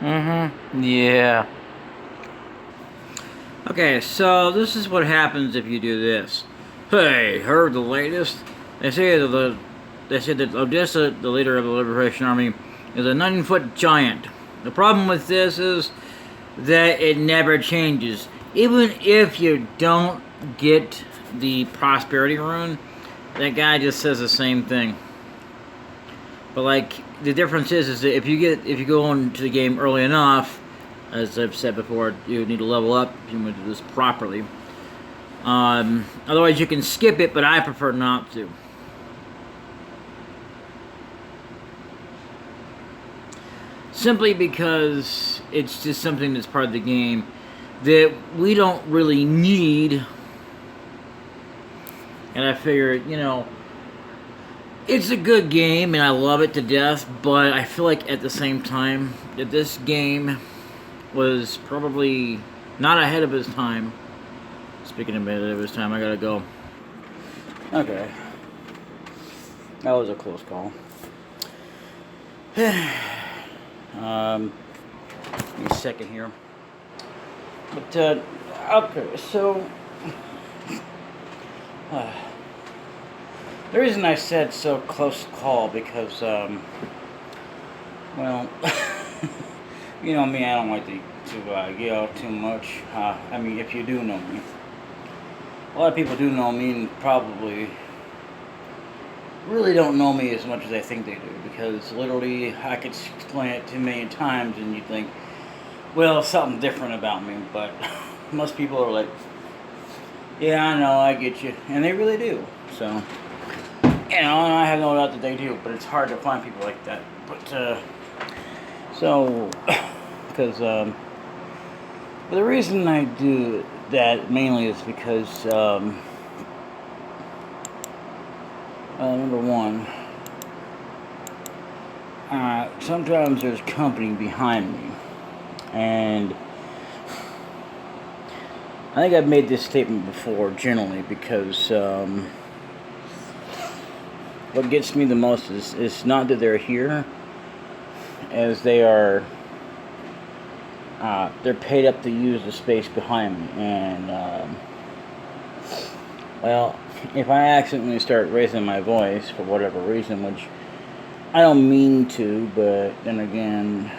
Mm-hmm. Yeah. Okay, so this is what happens if you do this. Hey, heard the latest? They say that Odessa, the leader of the Liberation Army, is a 9-foot giant. The problem with this is that it never changes. Even if you don't get the prosperity rune, that guy just says the same thing. But like the difference is that if you go into the game early enough, as I've said before, you need to level up if you want to do this properly. Otherwise, you can skip it, but I prefer not to. Simply because it's just something that's part of the game that we don't really need. And I figured, it's a good game and I love it to death, but I feel like at the same time that this game was probably not ahead of his time. Speaking of ahead of his time, I gotta go. Okay. That was a close call. Give me a second here. But, okay, so... the reason I said so close call because, well... You know me, I don't like to yell too much. I mean, if you do know me. A lot of people do know me and probably really don't know me as much as I think they do. Because literally, I could explain it 2 million times and you'd think, well, something different about me. But most people are like, yeah, I know, I get you. And they really do. So, and I have no doubt that they do. But it's hard to find people like that. But, so, because the reason I do that mainly is because, number one, sometimes there's company behind me, and I think I've made this statement before generally because what gets me the most is not that they're here, as they are they're paid up to use the space behind me, and well, if I accidentally start raising my voice for whatever reason, which I don't mean to, but then again,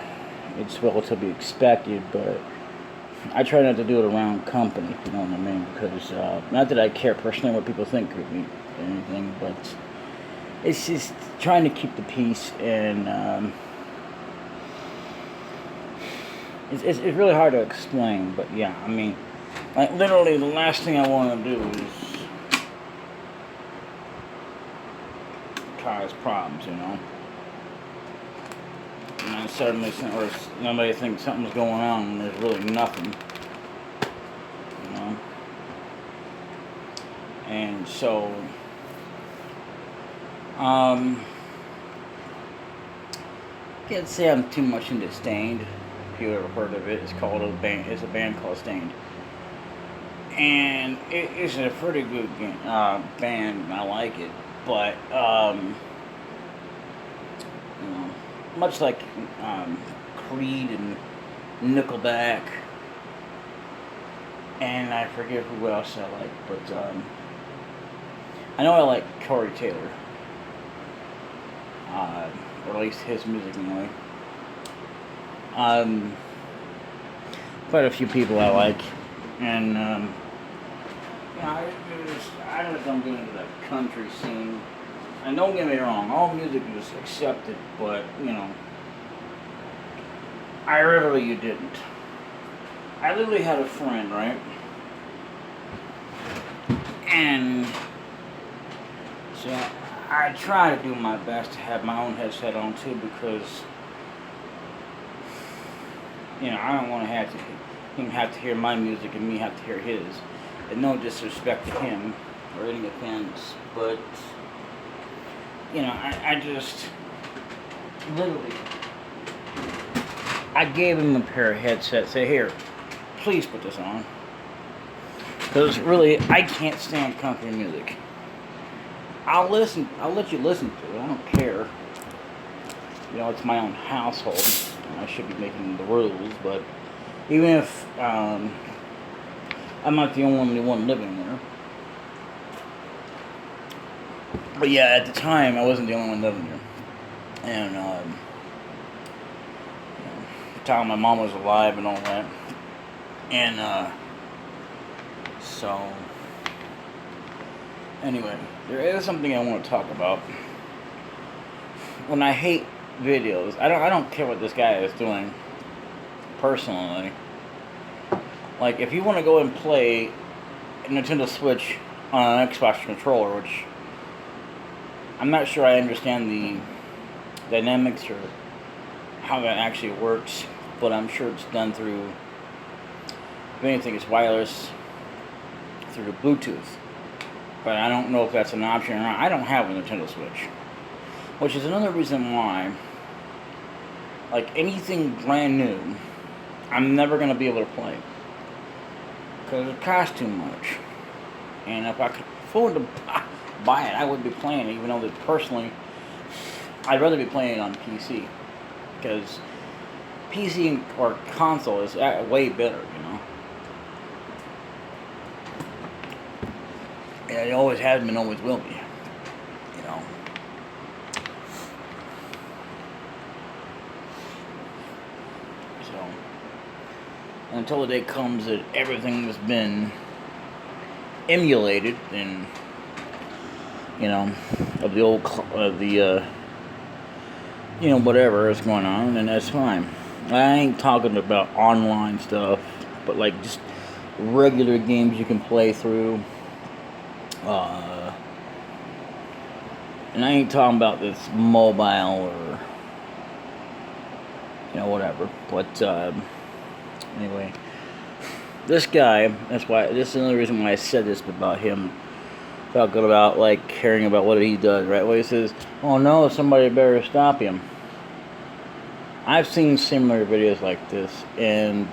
it's relatively expected, but I try not to do it around company, if you know what I mean, because not that I care personally what people think of me or anything, but it's just trying to keep the peace, and it's really hard to explain, but yeah, I mean, like literally the last thing I want to do is cause problems, And then suddenly, or somebody thinks something's going on and there's really nothing, And so, can't say I'm too much into Stained. If you ever heard of it, it's called a band called Stained, and it's a pretty good band. I like it, but much like Creed and Nickelback, and I forget who else I like, but I know I like Corey Taylor, or at least his music anyway. Quite a few people I like, and I just don't get into that country scene. And don't get me wrong, all music is accepted, but I really didn't. I literally had a friend, right? And so I try to do my best to have my own headset on too, because I don't want to him have to hear my music and me have to hear his. And no disrespect to him or any offense, but I just literally I gave him a pair of headsets. Say, here, please put this on, because really I can't stand country music. I'll let you listen to it. I don't care. It's my own household. I should be making the rules, but even if I'm not the only one living there. But yeah, at the time, I wasn't the only one living there. And, the time my mom was alive and all that. And, so, anyway, there is something I want to talk about. When I hate videos, I don't care what this guy is doing, personally. Like, if you want to go and play a Nintendo Switch on an Xbox controller, which I'm not sure I understand the dynamics or how that actually works, but I'm sure it's done through, if anything, it's wireless through Bluetooth. But I don't know if that's an option or not. I don't have a Nintendo Switch, which is another reason why, like, anything brand new, I'm never going to be able to play. Because it costs too much. And if I could afford to buy it, I would be playing it, even though that personally, I'd rather be playing it on PC. Because PC or console is way better, you know. And it always has been, always will be, you know. So, until the day comes that everything has been emulated and, you know, of the old, you know, whatever is going on, then that's fine. I ain't talking about online stuff, but like just regular games you can play through. And I ain't talking about this mobile or, you know, whatever. But anyway, this guy, this is another reason why I said this about him. Felt good about, like, caring about what he does, right? Well, he says, oh no, somebody better stop him. I've seen similar videos like this, and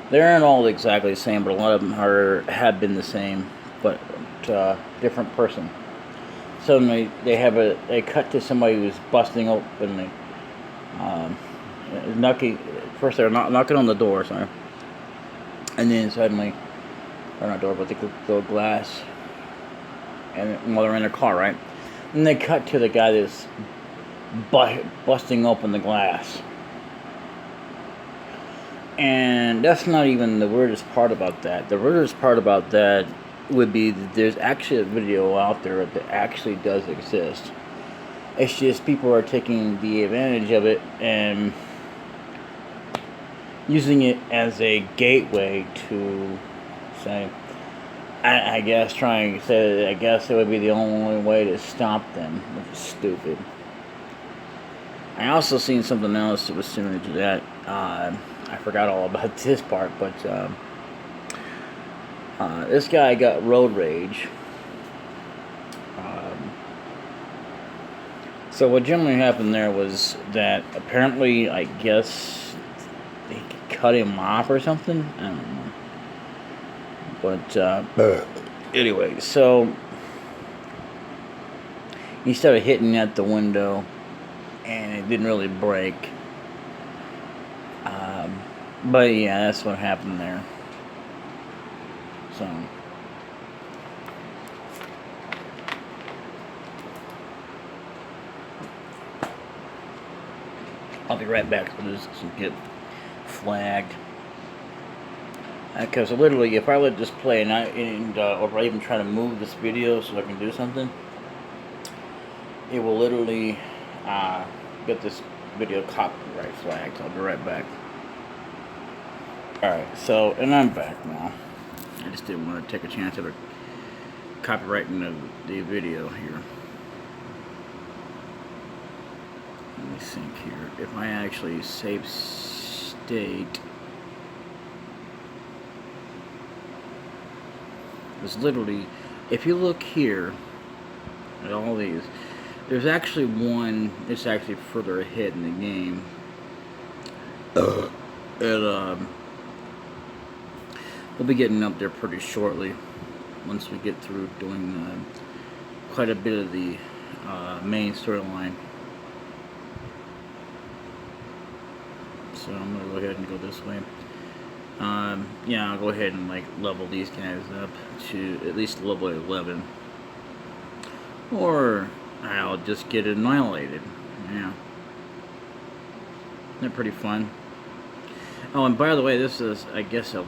they aren't all exactly the same, but a lot of them have been the same, but different person. Suddenly, they cut to somebody who's busting open first they're knocking on the door, sorry. And then suddenly, or not door, but the while they're in their car, right? And they cut to the guy that's busting open the glass. And that's not even the weirdest part about that. The weirdest part about that would be that there's actually a video out there that actually does exist. It's just people are taking the advantage of it and using it as a gateway to say, I guess trying to say that I guess it would be the only way to stop them, which is stupid. I also seen something else that was similar to that. I forgot all about this part, but this guy got road rage. So what generally happened there was that apparently, I guess, they cut him off or something. I don't know. But anyway, so he started hitting at the window, and it didn't really break. But yeah, that's what happened there. So I'll be right back for this to get flagged. Because literally, if I let this play or I even try to move this video so I can do something, it will literally get this video copyright flagged. I'll be right back. Alright, so, and I'm back now. I just didn't want to take a chance of it copyrighting the video here. Let me think here. If I actually save state, it's literally, if you look here at all these, there's actually one that's actually further ahead in the game. We'll be getting up there pretty shortly once we get through doing quite a bit of the main storyline. so I'm gonna go ahead and go this way. Yeah, I'll go ahead and like level these guys up to at least level 11. Or I'll just get annihilated. Yeah. They're pretty fun. Oh, and by the way, this is, I guess, a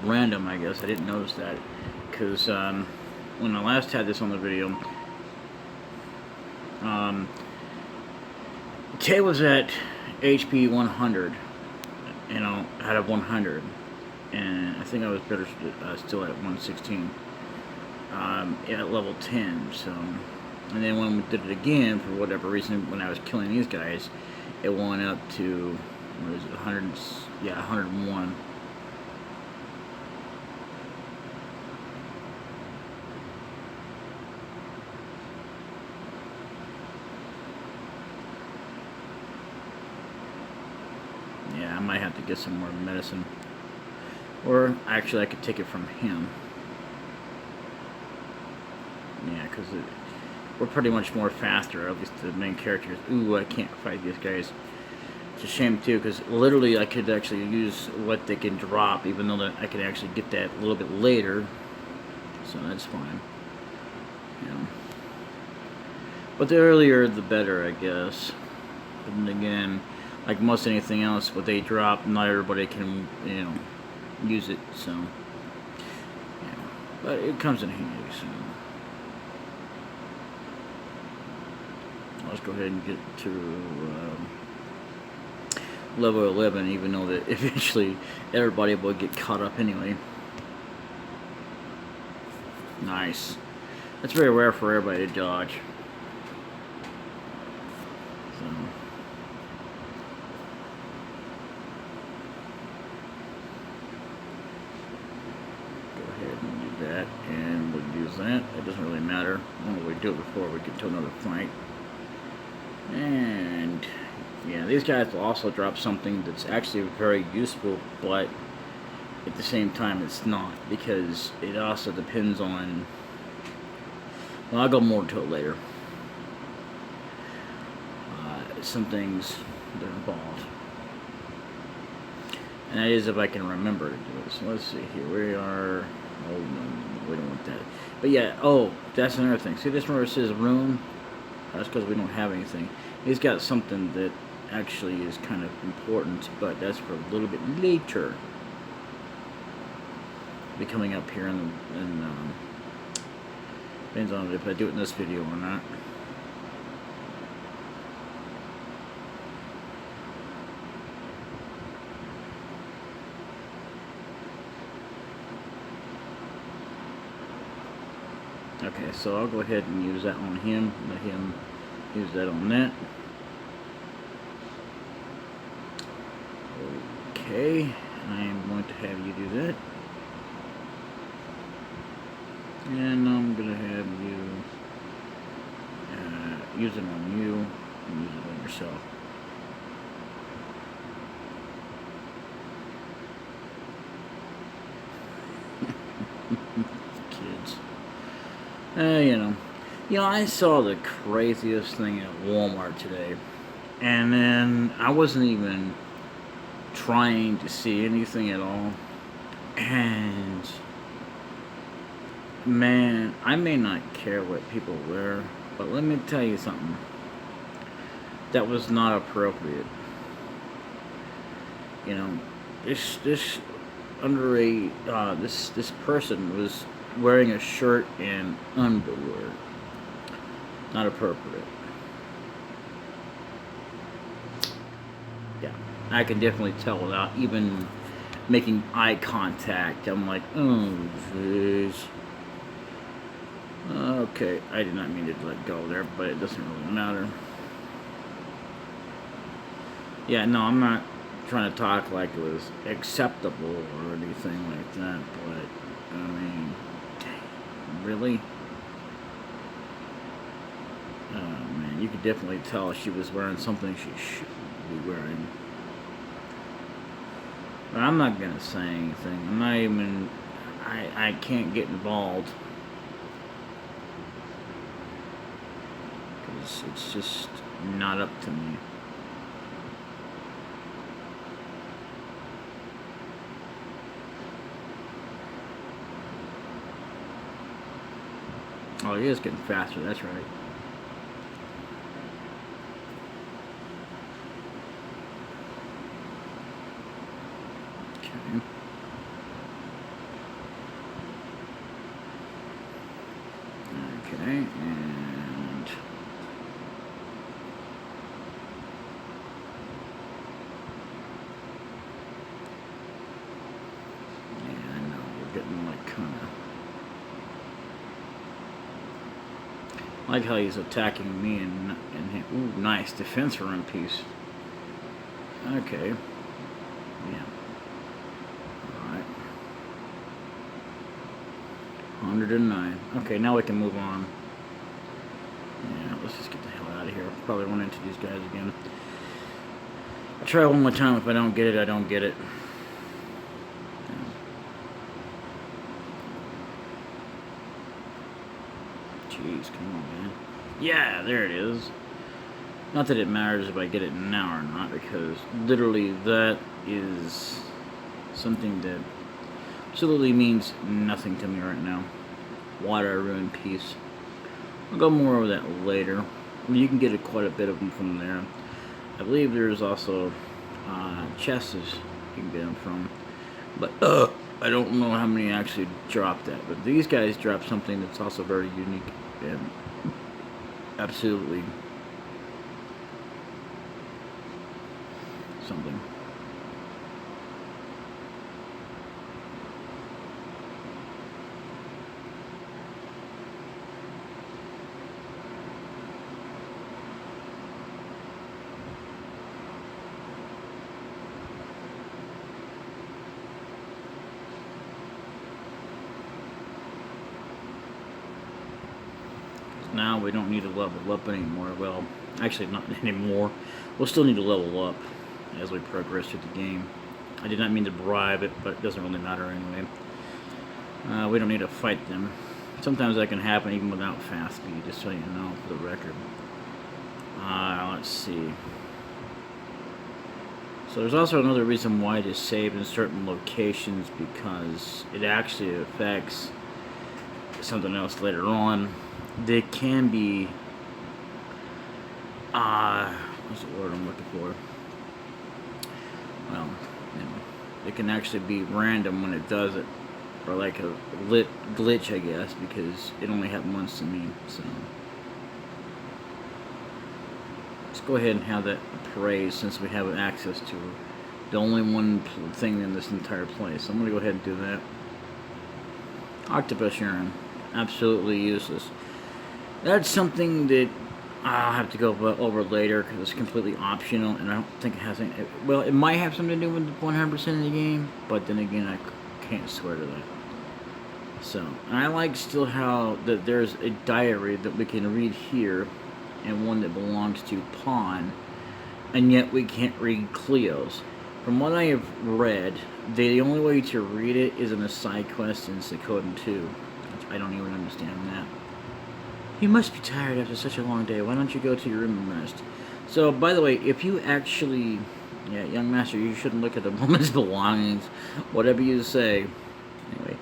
random, I guess. I didn't notice that. Because when I last had this on the video, Tay was at HP 100, you know, out of 100. And I think I was better still at 116 at level 10. So, and then when we did it again, for whatever reason, when I was killing these guys, it went up to, what is it, 100, yeah, 101. Yeah, I might have to get some more medicine. Or, actually, I could take it from him. Yeah, because we're pretty much more faster, at least the main characters. Ooh, I can't fight these guys. It's a shame, too, because literally I could actually use what they can drop, even though that I can actually get that a little bit later. So that's fine. Yeah. But the earlier, the better, I guess. And again, like most anything else, what they drop, not everybody can, you know, use it, so. Yeah. But it comes in handy, so. Let's go ahead and get to level 11, even though that eventually everybody will get caught up anyway. Nice. That's very rare for everybody to dodge. So. Go ahead and do that, and we'll use that. It doesn't really matter. When we do it before we get to another fight. And yeah, these guys will also drop something that's actually very useful, but at the same time it's not, because it also depends on, well, I'll go more to it later. Some things that are involved, and that is if I can remember to do it. So let's see here, we are, oh no, we don't want that. But yeah, oh, that's another thing. See this where it says room? That's because we don't have anything. He's got something that actually is kind of important, but that's for a little bit later. Be coming up here in depends on if I do it in this video or not. Okay, so I'll go ahead and use that on him. Let him use that on that. Okay, I am going to have you do that. And I'm going to have you use it on you and use it on yourself. Kids. You know, I saw the craziest thing at Walmart today, and then I wasn't even trying to see anything at all, and man, I may not care what people wear, but let me tell you something. That was not appropriate. You know, this underage this person was wearing a shirt and underwear. Not appropriate. Yeah, I can definitely tell without even making eye contact. I'm like, oh, jeez. Okay, I did not mean to let go there, but it doesn't really matter. Yeah, no, I'm not trying to talk like it was acceptable or anything like that, but, I mean, really? Oh, man, you could definitely tell she was wearing something she shouldn't be wearing. But I'm not going to say anything. I'm not even, I can't get involved. Because it's just not up to me. Oh, he is getting faster, that's right. Okay. Okay, and... Yeah, I know, we're getting like kind of... I like how he's attacking me and him. Ooh, nice defense run piece. Okay. Yeah. Alright. 109. Okay, now we can move on. Yeah, let's just get the hell out of here. I'll probably run into these guys again. I'll try one more time. If I don't get it, I don't get it. Jeez, come on, man. Yeah, there it is. Not that it matters if I get it now or not, because literally that is something that absolutely means nothing to me right now. Water, ruin, peace. I'll go more over that later. I mean, you can get quite a bit of them from there. I believe there's also chests you can get them from. But I don't know how many actually drop that. But these guys drop something that's also very unique and absolutely something. Now we don't need to level up anymore. Well, actually not anymore. We'll still need to level up as we progress through the game. I did not mean to bribe it, but it doesn't really matter anyway. We don't need to fight them. Sometimes that can happen even without fast speed, just so you know, for the record. Let's see. So there's also another reason why to save in certain locations, because it actually affects something else later on. They can be, what's the word I'm looking for? Well, you know, it can actually be random when it does it, or like a glitch, I guess, because it only happened once to me. So let's go ahead and have that appraised, since we have access to the only one thing in this entire place. I'm gonna go ahead and do that. Octopus urine, absolutely useless. That's something that I'll have to go over later, because it's completely optional, and I don't think it has any... Well, it might have something to do with 100% of the game, but then again, I can't swear to that. So, and I like still how that there's a diary that we can read here, and one that belongs to Pawn, and yet we can't read Cleo's. From what I have read, the only way to read it is in a side quest in Suikoden 2, which I don't even understand that. You must be tired after such a long day. Why don't you go to your room and rest? So, by the way, if you actually... Yeah, young master, you shouldn't look at a woman's belongings. Whatever you say. Anyway,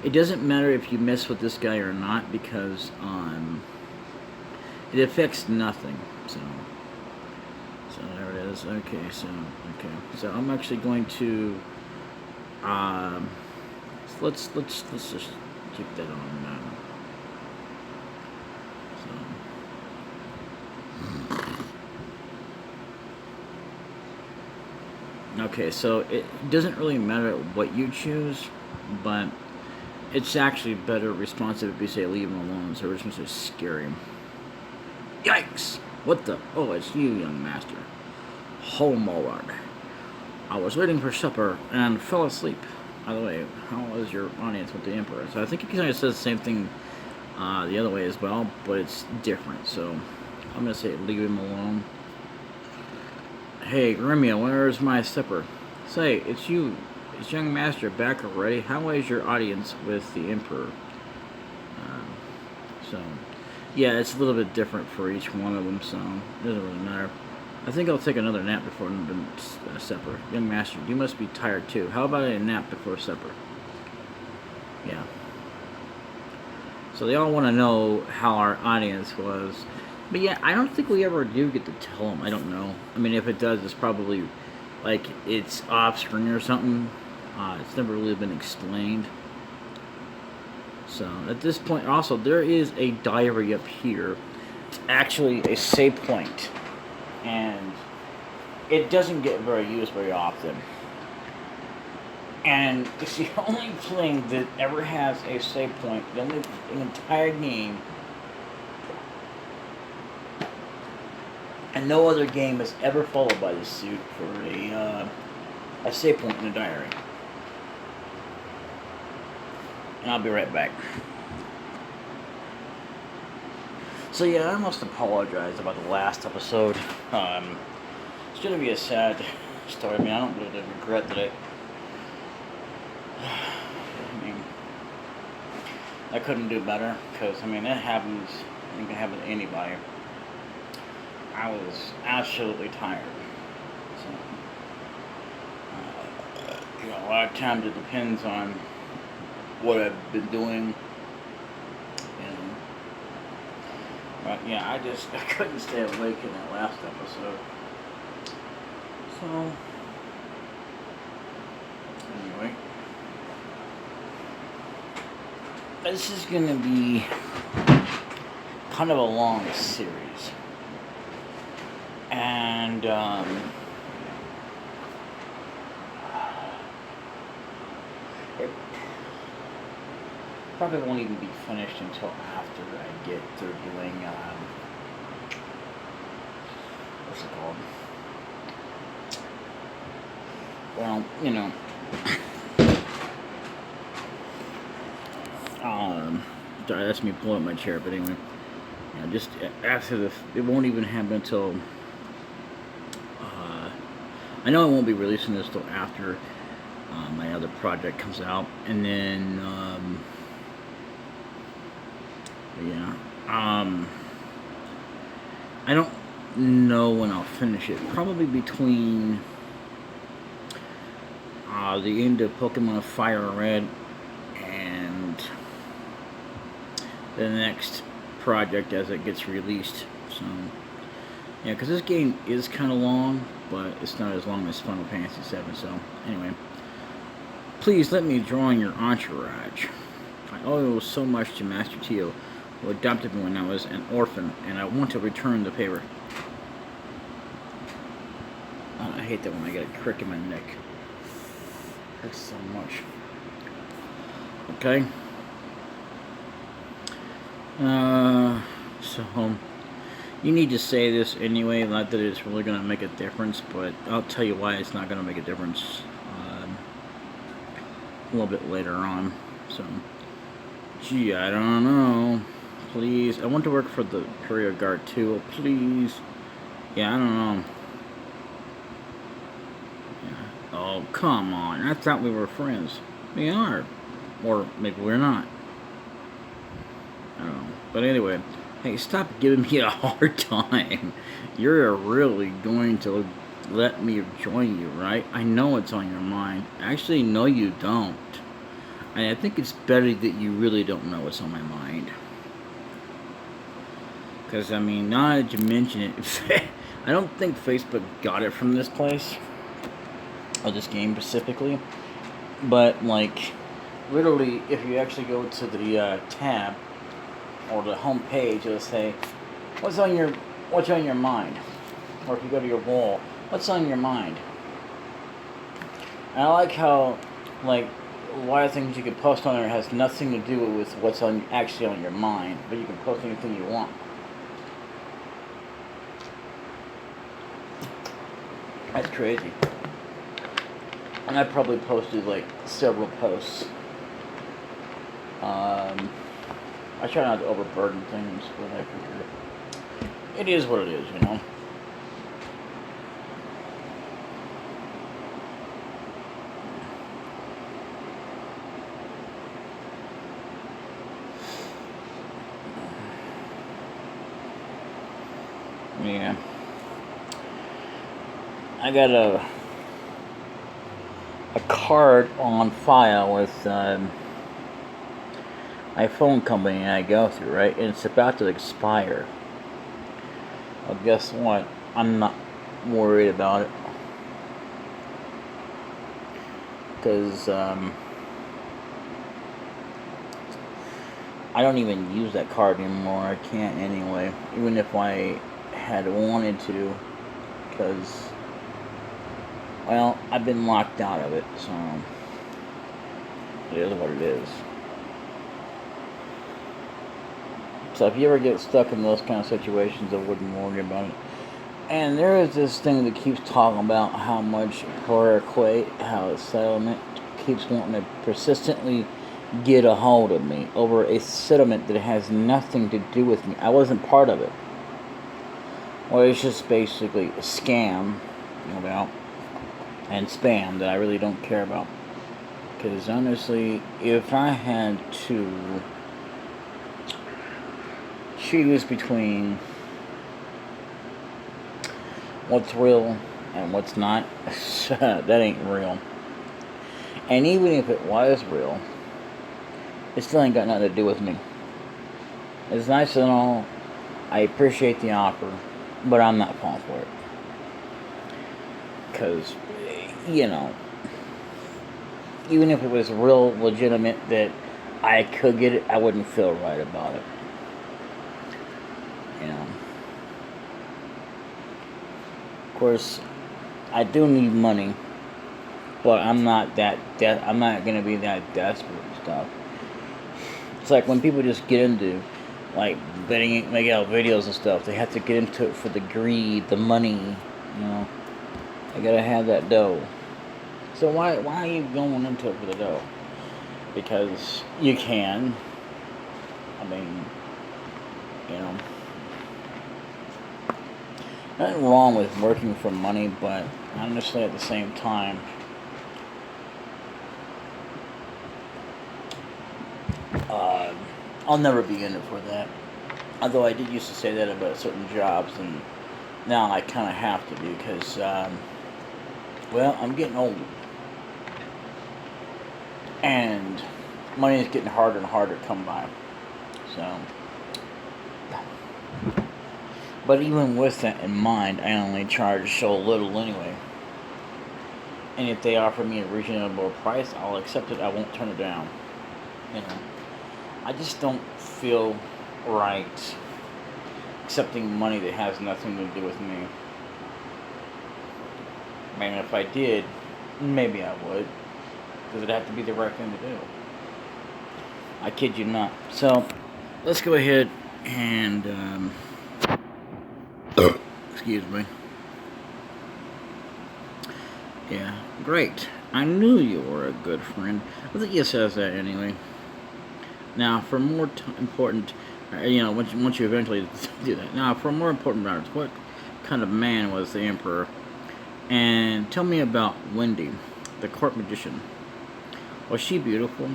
it doesn't matter if you mess with this guy or not, because it affects nothing. So there it is. Okay, so I'm actually going to... let's just keep that on now. Okay, so it doesn't really matter what you choose, but it's actually better responsive if you say leave him alone, so we're just going to scare him. Yikes! What the? Oh, it's you, young master. Homeward. I was waiting for supper and fell asleep. By the way, how was your audience with the Emperor? So I think he kind of says the same thing the other way as well, but it's different, so I'm going to say leave him alone. Hey, Gremia, where's my supper? Say, it's you. Is young master back already? How is your audience with the Emperor? So, yeah, it's a little bit different for each one of them, so it doesn't really matter. I think I'll take another nap before supper. Young master, you must be tired too. How about a nap before supper? Yeah. So they all want to know how our audience was. But yeah, I don't think we ever do get to tell them. I don't know. I mean, if it does, it's probably like it's off screen or something. It's never really been explained. So at this point, also there is a diary up here. It's actually a save point, and it doesn't get very used very often. And it's the only thing that ever has a save point. The only entire game. And no other game is ever followed by this suit for a save point in a diary. And I'll be right back. So yeah, I must apologize about the last episode. It's gonna be a sad story. I mean, I don't really regret that I couldn't do better, because I mean that happens. It can happen to anybody. I was absolutely tired. So, a lot of times it depends on what I've been doing. But yeah, I couldn't stay awake in that last episode. So, anyway. This is going to be kind of a long series. And, it probably won't even be finished until after I get through doing, what's it called? Well, you know, sorry, that's me pulling up my chair, but anyway, just after it won't even happen until, I know I won't be releasing this till after my other project comes out, and then, I don't know when I'll finish it. Probably between the end of Pokemon Fire Red and the next project as it gets released. So, yeah, because this game is kind of long, but it's not as long as Final Fantasy VII. So, anyway, please let me join your entourage. I owe so much to Master Tio, who adopted me when I was an orphan, and I want to return the favor. Oh, I hate that when I get a crick in my neck. It hurts so much. Okay. So, you need to say this anyway, not that it's really going to make a difference, but I'll tell you why it's not going to make a difference a little bit later on. So, gee, I don't know. Please, I want to work for the Imperial Guard too. Please. Yeah, I don't know. Yeah. Oh, come on. I thought we were friends. We are. Or maybe we're not. I don't know. But anyway, hey, stop giving me a hard time. You're really going to let me join you, right? I know it's on your mind. Actually, no, you don't. And I think it's better that you really don't know what's on my mind. Because, I mean, now that you mention it, I don't think Facebook got it from this place. Or this game specifically. But, like, literally, if you actually go to the tab or the home page, it'll say, what's on your mind? Or if you go to your wall, what's on your mind? And I like how, like, a lot of things you can post on there has nothing to do with what's actually on your mind, but you can post anything you want. That's crazy. And I probably posted like several posts. I try not to overburden things, but I figure it is what it is, you know. Yeah. I got a card on file with my phone company I go through, right? And it's about to expire. Well, guess what? I'm not worried about it. Because, I don't even use that card anymore. I can't anyway. Even if I had wanted to. Because, well, I've been locked out of it. So, it is what it is. So if you ever get stuck in those kind of situations, I wouldn't worry about it. And there is this thing that keeps talking about how much Paraquay, how a settlement keeps wanting to persistently get a hold of me over a settlement that has nothing to do with me. I wasn't part of it. Well, it's just basically a scam, and spam that I really don't care about. Because honestly, if I had to choose between what's real and what's not, that ain't real. And even if it was real, it still ain't got nothing to do with me. It's nice and all. I appreciate the offer, but I'm not falling for it. Because, even if it was real legitimate that I could get it, I wouldn't feel right about it. Of course, I do need money, but I'm not I'm not gonna be that desperate and stuff. It's like when people just get into like betting, make out videos and stuff. They have to get into it for the greed, the money. I gotta have that dough. So why are you going into it for the dough? Because you can. I mean, nothing wrong with working for money, but honestly, at the same time, I'll never be in it for that. Although I did used to say that about certain jobs, and now I kind of have to because, I'm getting old. And money is getting harder and harder to come by. So, but even with that in mind, I only charge so little anyway. And if they offer me a reasonable price, I'll accept it. I won't turn it down. I just don't feel right accepting money that has nothing to do with me. I mean, if I did, maybe I would. Because it'd have to be the right thing to do. I kid you not. So, let's go ahead and, excuse me. Yeah, great. I knew you were a good friend. I think he says that anyway. Now, for more important, once you eventually do that. Now, for more important matters, what kind of man was the Emperor? And tell me about Wendy, the court magician. Was she beautiful?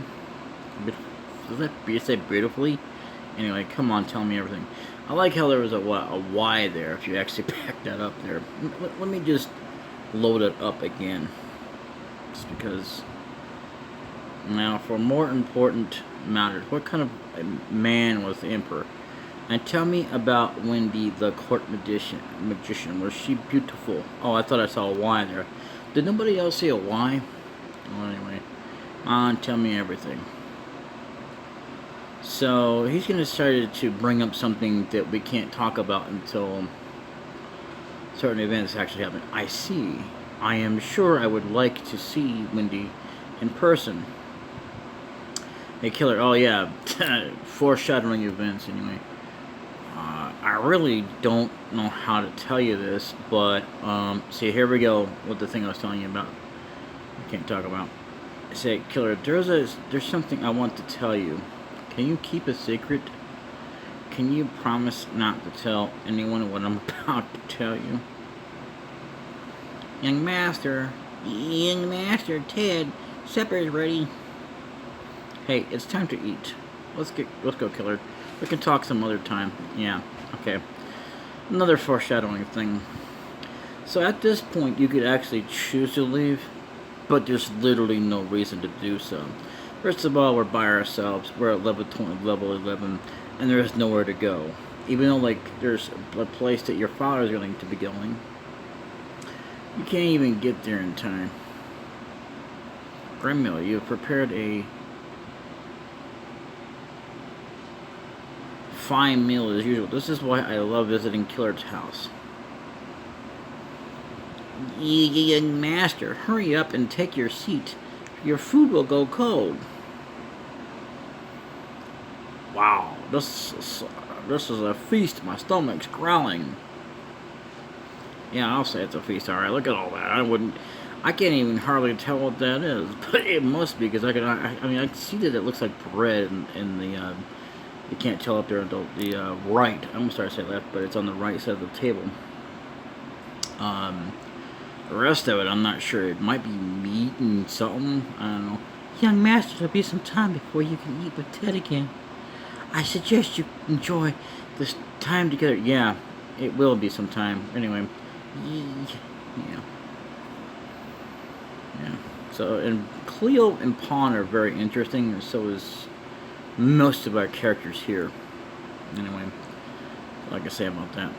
Does that say beautifully? Anyway, come on, tell me everything. I like how there was a Y there, if you actually back that up there. Let me just load it up again. Just because. Now, for more important matters, what kind of man was the Emperor? And tell me about Wendy, the court magician. Was she beautiful? Oh, I thought I saw a Y there. Did nobody else see a Y? Well, anyway. Tell me everything. So, he's going to start to bring up something that we can't talk about until certain events actually happen. I see. I am sure I would like to see Wendy in person. Hey, killer. Oh, yeah. Foreshadowing events, anyway. I really don't know how to tell you this, but, see, here we go with the thing I was telling you about. I can't talk about. I say, killer, there's something I want to tell you. Can you keep a secret? Can you promise not to tell anyone what I'm about to tell you? Young Master, Ted, supper is ready. Hey, it's time to eat. Let's go, killer. We can talk some other time. Yeah, okay. Another foreshadowing thing. So at this point, you could actually choose to leave, but there's literally no reason to do so. First of all, we're by ourselves. We're at level 20, level 11, and there is nowhere to go. Even though, like, there's a place that your father is going to be going, you can't even get there in time. Gremio, you have prepared a fine meal as usual. This is why I love visiting Killard's house. Young master, hurry up and take your seat. Your food will go cold. Wow, this is a feast. My stomach's growling. Yeah, I'll say it's a feast. All right, look at all that. I can't even hardly tell what that is, but it must be because I mean, I see that it looks like bread in the. You can't tell up there until the right. I'm gonna start to say left, but it's on the right side of the table. The rest of it, I'm not sure. It might be meat and something. I don't know. Young master, there'll be some time before you can eat with Ted again. I suggest you enjoy this time together. Yeah, it will be some time. Anyway, yeah. So, and Cleo and Pawn are very interesting, and so is most of our characters here. Anyway, like I say about that.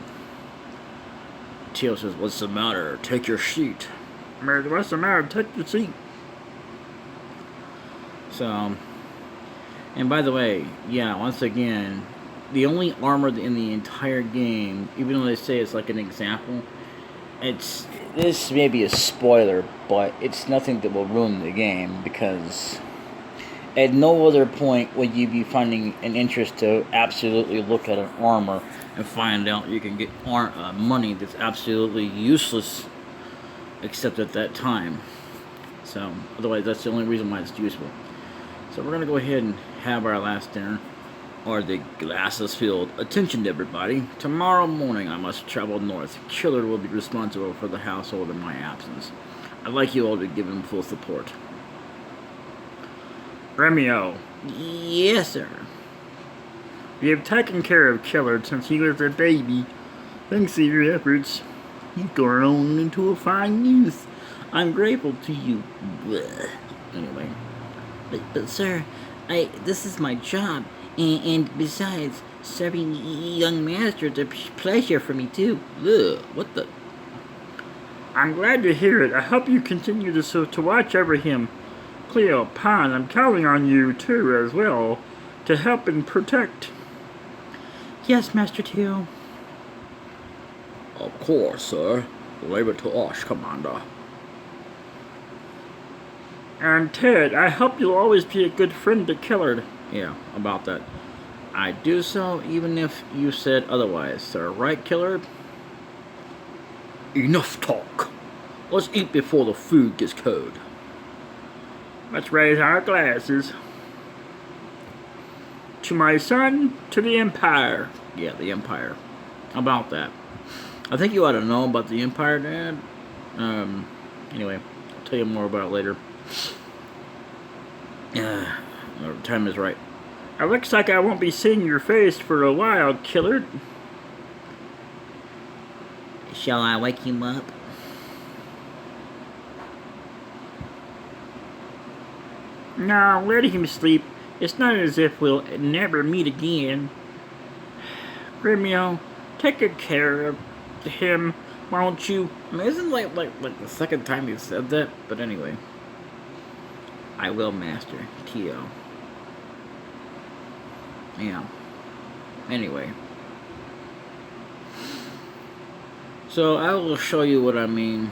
Tio says, "What's the matter? Take your seat." What's the matter? Take your seat. So, and by the way, yeah, once again, the only armor in the entire game, even though they say it's like an example, this may be a spoiler, but it's nothing that will ruin the game, because at no other point would you be finding an interest to absolutely look at an armor and find out you can get money that's absolutely useless except at that time. So, otherwise that's the only reason why it's useful. So we're going to go ahead and have our last dinner, or the glass is filled. Attention everybody, tomorrow morning I must travel north. Killer will be responsible for the household in my absence. I'd like you all to give him full support. Romeo. Yes, sir. We have taken care of Killer since he was a baby. Thanks to your efforts, he's grown on into a fine youth. I'm grateful to you. Blech. Anyway. But sir, this is my job. And besides, serving young master is a pleasure for me too. Ugh, what the? I'm glad to hear it. I hope you continue to watch over him. Cleo, Pine, I'm counting on you too as well to help and protect. Yes, Master Tio. Of course, sir. Leave it to us, Commander. And Ted, I hope you'll always be a good friend to Killard. Yeah, about that. I do so even if you said otherwise, sir. Right, Killard? Enough talk. Let's eat before the food gets cold. Let's raise our glasses. To my son, to the Empire. Yeah, the Empire. How about that? I think you ought to know about the Empire, Dad. Anyway, I'll tell you more about it later. Time is right. It looks like I won't be seeing your face for a while, Killard. Shall I wake him up? No, let him sleep. It's not as if we'll never meet again. Romeo, take good care of him, won't you? I mean, isn't like the second time you said that? But anyway. I will, Master Tio. Yeah. Anyway. So I will show you what I mean.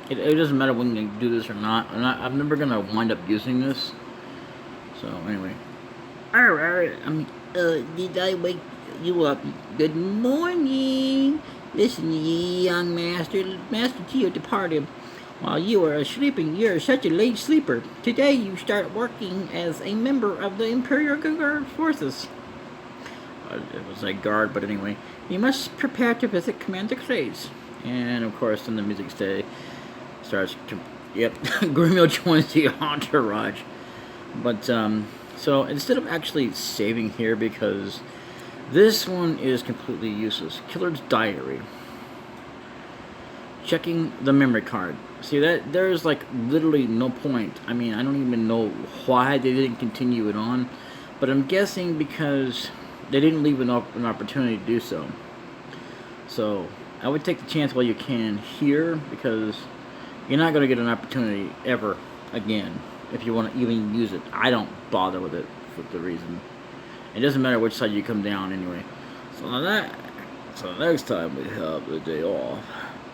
It doesn't matter when you do this or not. I'm never gonna wind up using this. So anyway. Alright. Did I wake you up? Good morning. Listen, young master. Master Tio departed while you were sleeping. You're such a late sleeper. Today you start working as a member of the Imperial Guard forces. It was a guard, but anyway. You must prepare to visit Commander Clay's. And of course, then the music starts to, yep, Grumio joins the entourage. But, so instead of actually saving here, because this one is completely useless. Killard's diary. Checking the memory card. See that there's like literally no point. I mean, I don't even know why they didn't continue it on, but I'm guessing because they didn't leave an opportunity to do so. So I would take the chance while you can here because you're not going to get an opportunity ever again if you want to even use it. I don't bother with it for the reason. It doesn't matter which side you come down anyway. So next time we have the day off.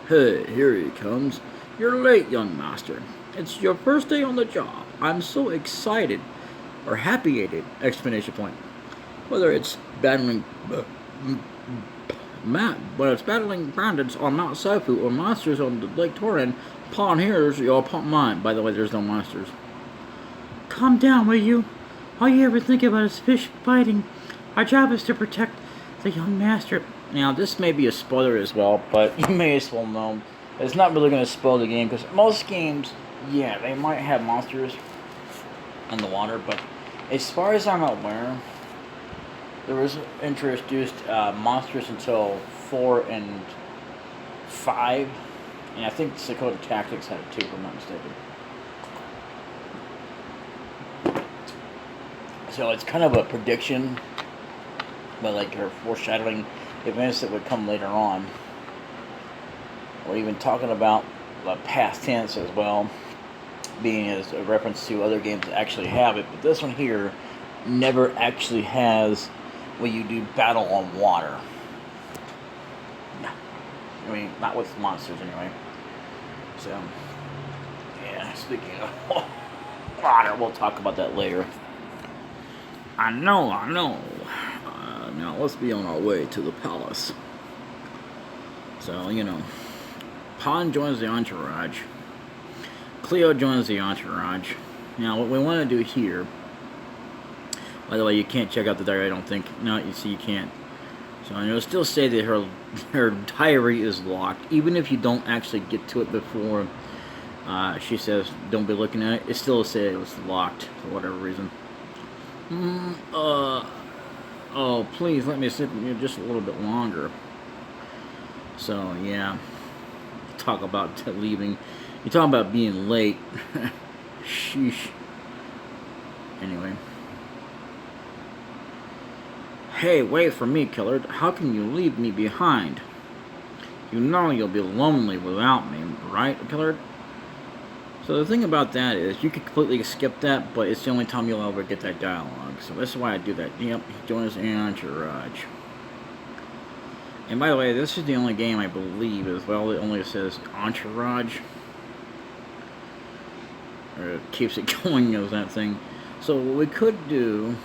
Hey, here he comes. You're late, young master. It's your first day on the job. I'm so excited. Or happy-ated! Exclamation point. Whether it's battling whether it's battling bandits on Mount Saifu or monsters on the Lake Torin, upon here's your mine. By the way, there's no monsters. Calm down, will you? All you ever think about is fish fighting. Our job is to protect the young master. Now, this may be a spoiler as well, but you may as well know. It's not really going to spoil the game, because most games, yeah, they might have monsters in the water, but as far as I'm aware, there was introduced monsters until 4 and 5, and I think Suikoden Tactics had it too, if I'm not mistaken. So it's kind of a prediction, but like you're foreshadowing events that would come later on. Or even talking about the past tense as well, being as a reference to other games that actually have it. But this one here never actually has where you do battle on water. I mean, not with monsters anyway. So, yeah, speaking of water, we'll talk about that later. I know. Now let's be on our way to the palace. So, Pawn joins the entourage. Cleo joins the entourage. Now, what we want to do here... By the way, you can't check out the diary, I don't think. No, you see, you can't. So, it'll still say that her diary is locked. Even if you don't actually get to it before she says, don't be looking at it, it still says it was locked for whatever reason. Oh, please let me sit here just a little bit longer. So, yeah. Talk about leaving. You talk about being late. Sheesh. Anyway. Hey, wait for me, killer. How can you leave me behind? You know you'll be lonely without me, right, killer? So the thing about that is, you could completely skip that, but it's the only time you'll ever get that dialogue. So that's why I do that. Yep, join us in entourage. And by the way, this is the only game I believe as well that only says entourage. Or it keeps it going as that thing. So what we could do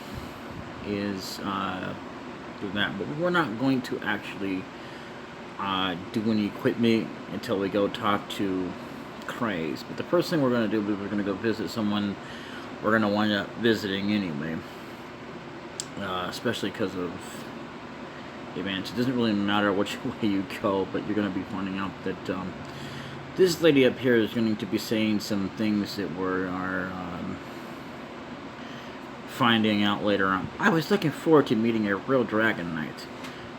is do that, but we're not going to actually do any equipment until we go talk to Craze. But the first thing we're going to do is we're going to go visit someone we're going to wind up visiting anyway. Especially because of events. It doesn't really matter which way you go, but you're going to be finding out that this lady up here is going to be saying some things that we are finding out later on. I was looking forward to meeting a real dragon knight,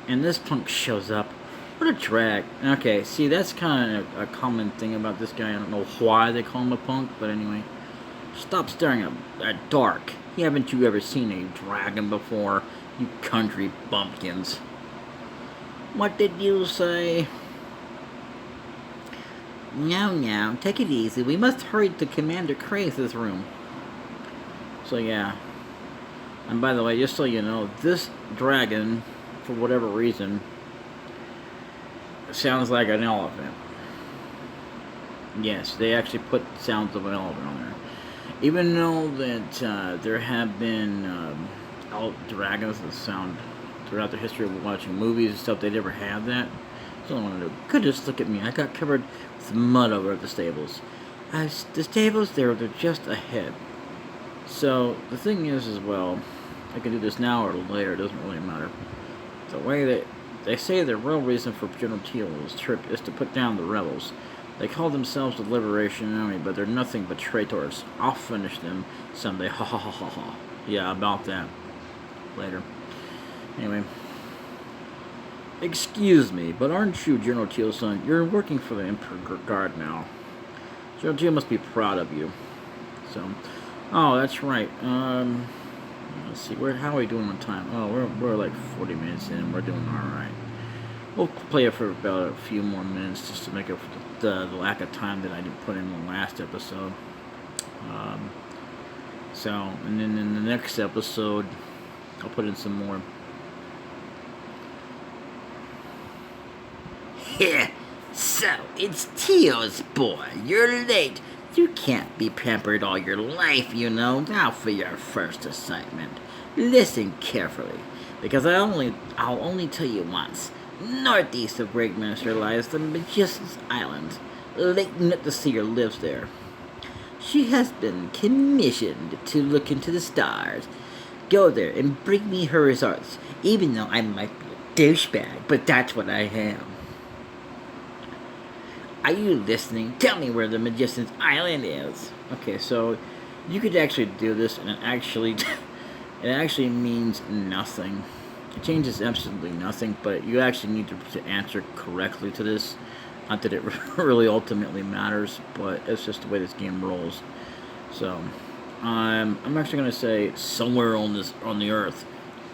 and this punk shows up. What a drag. Okay, see, that's kind of a common thing about this guy. I don't know why they call him a punk, but anyway. Stop staring at dark. Haven't you ever seen a dragon before, you country bumpkins? What did you say? No, take it easy. We must hurry to Commander Craze's room. So yeah. And by the way, just so you know, this dragon, for whatever reason, sounds like an elephant. Yes, they actually put sounds of an elephant on there. Even though that there have been dragons that sound throughout the history of watching movies and stuff, they never had that. So I want to know. Goodness, look at me. I got covered with mud over at the stables. The stables, they're just ahead. So the thing is, as well, I can do this now or later. It doesn't really matter. The way that they say the real reason for General Teal's trip is to put down the rebels. They call themselves the Liberation Army, but they're nothing but traitors. I'll finish them someday. Ha ha ha ha ha. Yeah, about that. Later. Anyway. Excuse me, but aren't you General Teal's son? You're working for the Emperor Guard now. Georgia must be proud of you. So, oh, that's right. Let's see. How are we doing on time? Oh, we're like 40 minutes in. We're doing all right. We'll play it for about a few more minutes just to make up for the lack of time that I didn't put in the last episode. And then in the next episode, I'll put in some more. Yeah, so it's Teo's boy. You're late. You can't be pampered all your life, you know. Now for your first assignment. Listen carefully, because I'll only tell you once. Northeast of Breakmaster lies the Magician's Island. Lake Nut the Seer lives there. She has been commissioned to look into the stars. Go there and bring me her results, even though I might be a douchebag, but that's what I am. Are you listening? Tell me where the Magician's Island is. Okay, so you could actually do this, and it actually means nothing. It changes absolutely nothing, but you actually need to answer correctly to this. Not that it really ultimately matters, but it's just the way this game rolls. So, I'm actually going to say somewhere on the Earth.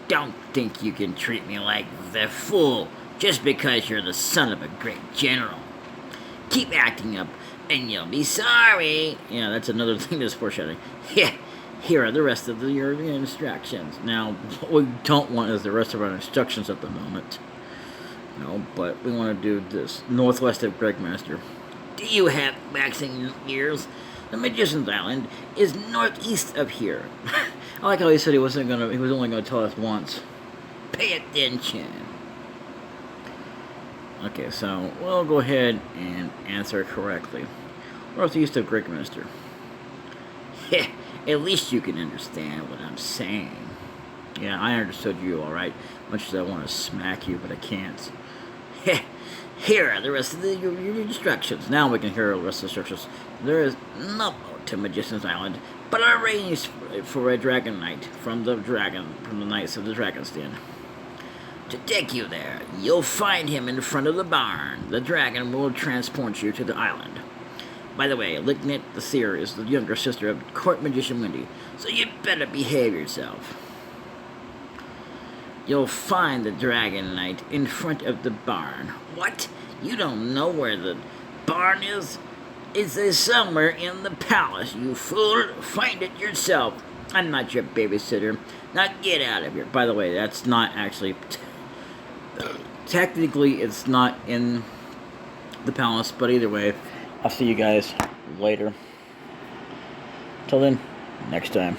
Don't think you can treat me like the fool just because you're the son of a great general. Keep acting up, and you'll be sorry. Yeah, that's another thing that's foreshadowing. Yeah, here are the rest of your instructions. Now, what we don't want is the rest of our instructions at the moment. No, but we want to do this. Northwest of Breakmaster. Do you have waxing ears? The Magician's Island is northeast of here. I like how he said he was only gonna tell us once. Pay attention. Okay, so we'll go ahead and answer correctly. Northeast of Breakmaster. At least you can understand what I'm saying. Yeah, I understood you all right. Much as I want to smack you, but I can't. Here are the rest of your instructions. Now we can hear the rest of the instructions. There is no boat to Magician's Island, but arrange for a dragon knight from the Knights of the Dragon's Den. To take you there, you'll find him in front of the barn. The dragon will transport you to the island. By the way, Lignit the Seer is the younger sister of Court Magician Wendy, so you'd better behave yourself. You'll find the Dragon Knight in front of the barn. What? You don't know where the barn is? It's somewhere in the palace, you fool. Find it yourself. I'm not your babysitter. Now get out of here. By the way, that's not actually... Technically, it's not in the palace, but either way, I'll see you guys later. Till then, next time.